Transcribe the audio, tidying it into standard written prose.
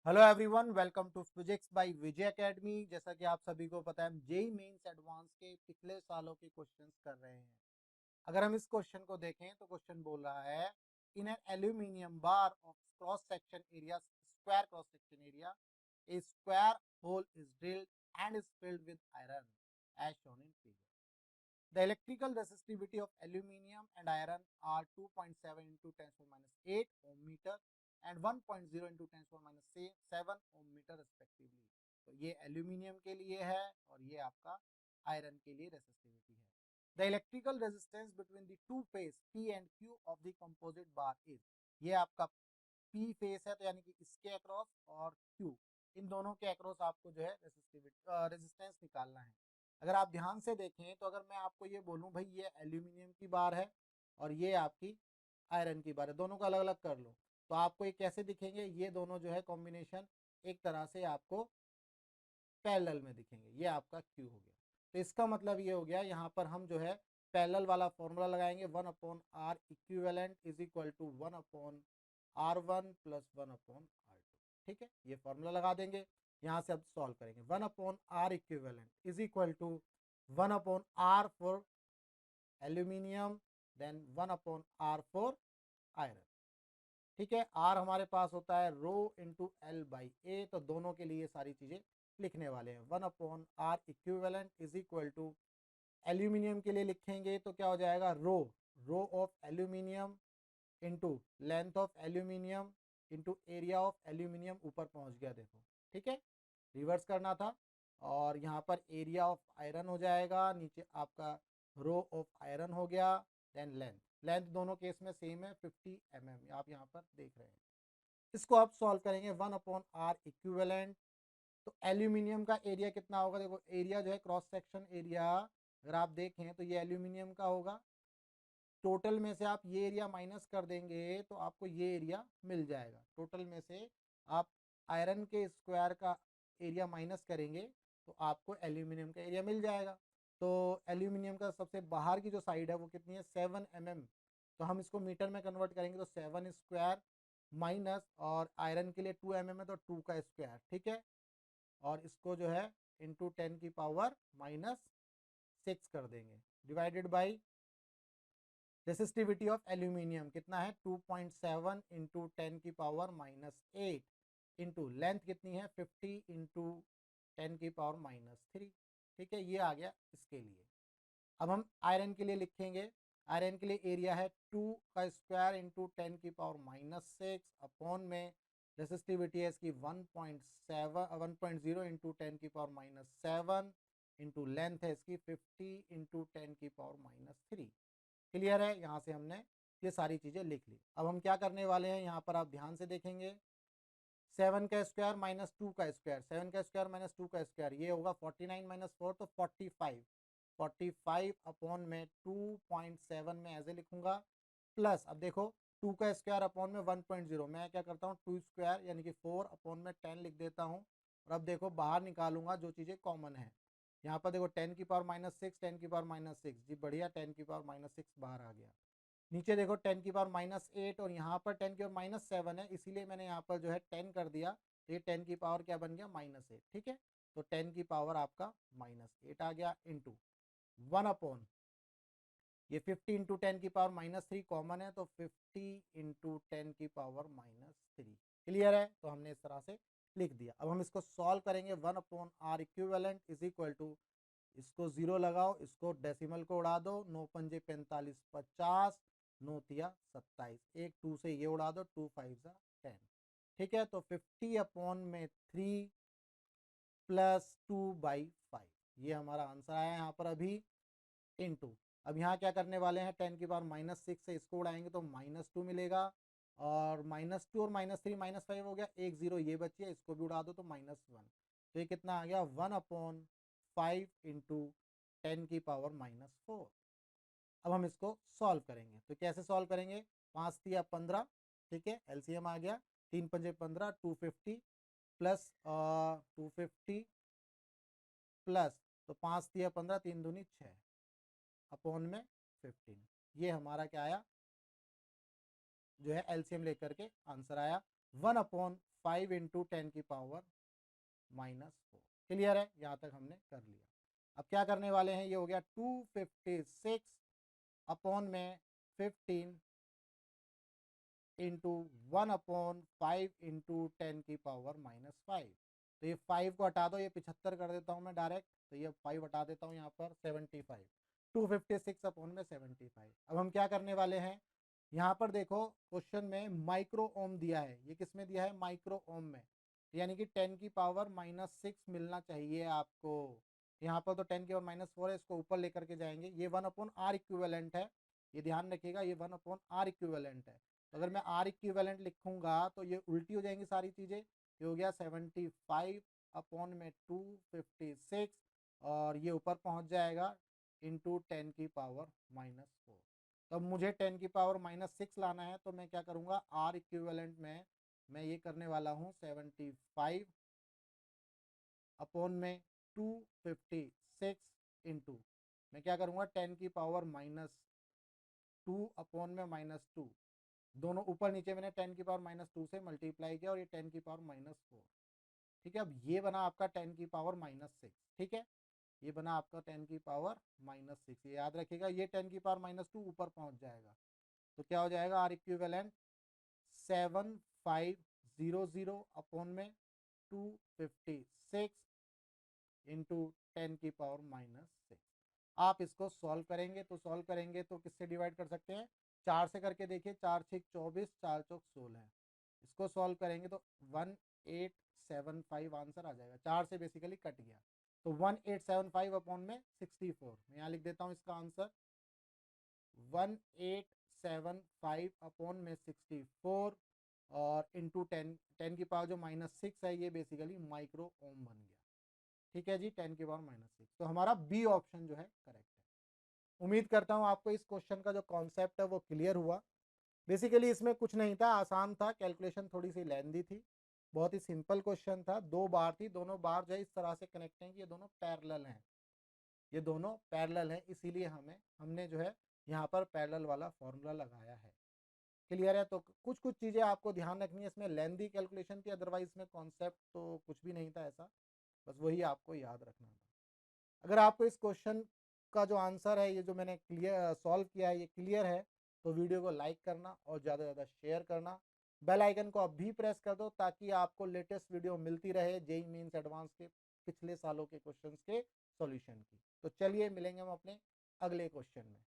Hello everyone, welcome to physics by Vijay academy. जैसा कि आप सभी को पता है, हम जेई मेंस एडवांस के पिछले सालों के क्वेश्चंस कर रहे हैं। अगर हम इस क्वेश्चन को देखें तो क्वेश्चन बोल रहा है, in an aluminium bar of cross section area, square cross section area, a square hole is drilled and is filled with iron as shown in figure. The electrical resistivity of aluminium and iron are 2.7 into 10 to the minus 8 ohm meter and 1.0 into 10 to the minus 7 ohm meter respectively। तो ये aluminium के लिए है और ये आपका iron के लिए रेसिस्टिविटी है। The electrical resistance between the two face P and Q of the composite bar is, ये आपका P फेस है तो यानी कि इसके अक्रॉस और Q, इन दोनों के अक्रॉस आपको जो है रेसिस्टिविटी रेजिस्टेंस निकालना है। अगर आप ध्यान से देखें तो अगर मैं आपको ये बोलूं भाई ये एल्यूमिनियम की बार है और ये आपकी आयरन की बार है, दोनों को अलग अलग कर लो तो आपको ये कैसे दिखेंगे, ये दोनों जो है कॉम्बिनेशन एक तरह से आपको पैरेलल में दिखेंगे। ये आपका क्यू हो गया। तो इसका मतलब ये हो गया, यहाँ पर हम जो है पैरेलल वाला फॉर्मूला लगाएंगे, 1/r equivalent is equal to 1/r1 plus 1/r2। ठीक है, ये फॉर्मूला लगा देंगे। यहाँ से अब सॉल्व करेंगे। 1/r equivalent is equal to 1/r for aluminium, then 1/r for iron. ठीक है, आर हमारे पास होता है rho into L by A, तो दोनों के लिए सारी चीजें लिखने वाले हैं। 1/r equivalent is equal to, aluminium के लिए लिखेंगे तो क्या हो जाएगा, rho of aluminium into length of aluminium into area of aluminium, ऊपर पहुंच गया देखो। ठीक है, रिवर्स करना था। और यहाँ पर एरिया ऑफ आयरन हो जाएगा, नीचे आपका रो ऑफ आयरन हो गया, देन लेंथ। लेंथ दोनों केस में सेम है 50 mm, आप यहाँ पर देख रहे हैं। इसको आप सॉल्व करेंगे 1/r इक्विवेलेंट। तो एल्यूमिनियम का एरिया कितना होगा, देखो एरिया जो है क्रॉस सेक्शन एरिया, अगर आप देखें तो ये एल्यूमिनियम का होगा। टोटल में से आप ये एरिया माइनस कर देंगे तो आपको ये एरिया मिल जाएगा। टोटल में से आप आयरन के स्क्वायर का एरिया माइनस करेंगे तो आपको एल्यूमिनियम का एरिया मिल जाएगा। तो एल्यूमिनियम का सबसे बाहर की जो साइड है वो कितनी है, 7 mm। तो हम इसको मीटर में कन्वर्ट करेंगे तो 7 स्क्वायर माइनस, और आयरन के लिए 2 mm है तो 2 का स्क्वायर। ठीक है, और इसको जो है इंटू 10⁻⁻6 कर देंगे, divided by resistivity of aluminium कितना है 2.7 इंटू 10⁻⁻8 इंटू लेंथ कितनी है 50 इंटू 10⁻⁻3। ठीक है, ये आ गया इसके लिए। अब हम आयरन के लिए लिखेंगे। आयरन के लिए एरिया है 2 का स्क्वायर इंटू 10⁻⁻6 अपॉन में रेसिस्टिविटी है इसकी 1.0 इंटू 10⁻⁻7 इंटू लेंथ है इसकी 50 इंटू 10⁻⁻3। क्लियर है, यहाँ से हमने ये सारी चीज़ें लिख ली। अब हम क्या करने वाले हैं, यहाँ पर आप ध्यान से देखेंगे, 7 का स्क्वायर माइनस 2 का स्क्वायर, 7 का स्क्वायर माइनस 2 का स्क्वायर, ये होगा 49 माइनस 4 तो 45। 45 अपॉन में 2.7 में ऐसे लिखूंगा, प्लस अब देखो 2 का स्क्वायर अपॉन में 1.0, मैं क्या करता हूँ 2 स्क्वायर यानी कि 4 अपॉन में 10 लिख देता हूँ। और अब देखो बाहर निकालूंगा जो चीज़ें कॉमन है। यहाँ पर देखो 10⁻⁻6, 10⁻⁻6 जी बढ़िया, 10⁻⁻6 बाहर आ गया। नीचे देखो 10⁻⁻8 और यहाँ पर 10⁻⁻7 है, इसीलिए मैंने यहाँ पर जो है 10 कर दिया, तो ये 10 की पावर क्या बन गया, -8। ठीक है, तो 10 की पावर आपका -8 आ गया इंटू 1/, ये 50 इंटू 10 की पावर -3 कॉमन है तो 50 इंटू 10 की पावर -3। क्लियर है, तो हमने इस तरह से लिख दिया। अब हम इसको सॉल्व करेंगे। 1/r equivalent is equal to, इसको 0 लगाओ, इसको डेसिमल को उड़ा दो, 9 पंजे 45, 50, 9 तिया 27, एक 2 से ये उड़ा दो, 2 5 10। ठीक है, तो 50/3 प्लस 2/5, ये हमारा आंसर आया यहाँ पर अभी, इंटू, अब यहाँ क्या करने वाले हैं, 10⁻⁻6 से इसको उड़ाएंगे तो -2 मिलेगा, और -2 और -3 -5 हो गया, एक 0 ये बची है, इसको भी उड़ा दो तो -1। तो ये कितना आ गया, 1/5 इंटू 10⁻⁻4। अब हम इसको सॉल्व करेंगे, तो कैसे सॉल्व करेंगे, 5 तिया 15, ठीक है, एलसीएम आ गया, 3 पंजे 15, 250 प्लस 250 प्लस, तो 5 तिया 15, 3 दूनी 6 अपॉन में 15, ये हमारा क्या आया, जो है एलसीएम लेकर के आंसर आया 1/5 5 इंटू 10 की पावर -4। क्लियर है, यहाँ तक हमने कर लिया। अब क्या करने वाले हैं, ये हो गया 256 अपॉन में 15 इंटू 1/5 इंटू 10 की पावर -5। तो ये 5 को हटा दो, ये 75 कर देता हूँ मैं डायरेक्ट, तो ये 5 हटा देता हूँ यहाँ पर 75। 256 अपॉन में 75। अब हम क्या करने वाले हैं, यहाँ पर देखो क्वेश्चन में माइक्रो ओम दिया है, ये किस में दिया है, माइक्रो ओम में, यानी कि 10 की पावर -6 मिलना चाहिए आपको। यहाँ पर तो 10 की पावर -4 है, इसको ऊपर लेकर के जाएंगे, ये 1/r इक्विवेलेंट है, ये ध्यान रखिएगा, ये 1/r इक्विवेलेंट है। तो अगर मैं R इक्विवेलेंट लिखूंगा तो ये उल्टी हो जाएंगी सारी चीज़ें, ये हो गया 75 अपॉन में 256 और ये ऊपर पहुंच जाएगा इंटू 10 की पावर -4। तो अब मुझे 10 की पावर -6 लाना है, तो मैं क्या करूँगा, R इक्विवेलेंट में मैं ये करने वाला हूँ 75 अपॉन में 256 इंटू मैं क्या करूँगा 10 की पावर -2 अपॉन में -2, दोनों ऊपर नीचे मैंने 10 की पावर -2 से मल्टीप्लाई किया और ये 10 की पावर -4। ठीक है, अब ये बना आपका 10 की पावर -6। ठीक है, ये बना आपका 10 की पावर -6, ये याद रखिएगा, ये 10 की पावर -2 ऊपर पहुंच जाएगा, तो क्या हो जाएगा, आर इक्विवेलेंट 7500 अपॉन में 256 इंटू 10 की पावर -6। आप इसको सॉल्व करेंगे तो किससे डिवाइड कर सकते हैं, 4 से करके देखिए, 4 6 24, 4 चौक 16 है। इसको सॉल्व करेंगे तो 1875 आंसर आ जाएगा, 4 से बेसिकली कट गया, तो 1875 अपॉन में 64, मैं यहाँ लिख देता हूँ इसका आंसर 1875 अपॉन में 64 और इंटू 10 की पावर जो -6 है, ये बेसिकली माइक्रो ओम बन गया। ठीक है जी, 10 की पावर -6, तो हमारा बी ऑप्शन जो है करेक्ट है। उम्मीद करता हूँ आपको इस क्वेश्चन का जो कॉन्सेप्ट है वो क्लियर हुआ। बेसिकली इसमें कुछ नहीं था, आसान था, कैलकुलेशन थोड़ी सी लेंदी थी, बहुत ही सिंपल क्वेश्चन था, 2 बार थी, दोनों बार जो है इस तरह से कनेक्ट हैं कि ये दोनों पैरेलल हैं, ये दोनों पैरेलल हैं, इसीलिए हमने जो है यहाँ पर पैरेलल वाला फॉर्मूला लगाया है। क्लियर है, तो कुछ कुछ चीज़ें आपको ध्यान रखनी है, इसमें लेंदी कैलकुलेशन थी, अदरवाइज में कॉन्सेप्ट तो कुछ भी नहीं था ऐसा, बस वही आपको याद रखना था। अगर आपको इस क्वेश्चन का जो आंसर है, ये जो मैंने क्लियर सॉल्व किया है, ये क्लियर है, तो वीडियो को लाइक करना और ज़्यादा से ज़्यादा शेयर करना, बेल आइकन को अभी प्रेस कर दो ताकि आपको लेटेस्ट वीडियो मिलती रहे जेईई मेंस एडवांस के पिछले सालों के क्वेश्चंस के सॉल्यूशन की। तो चलिए मिलेंगे हम अपने अगले क्वेश्चन में।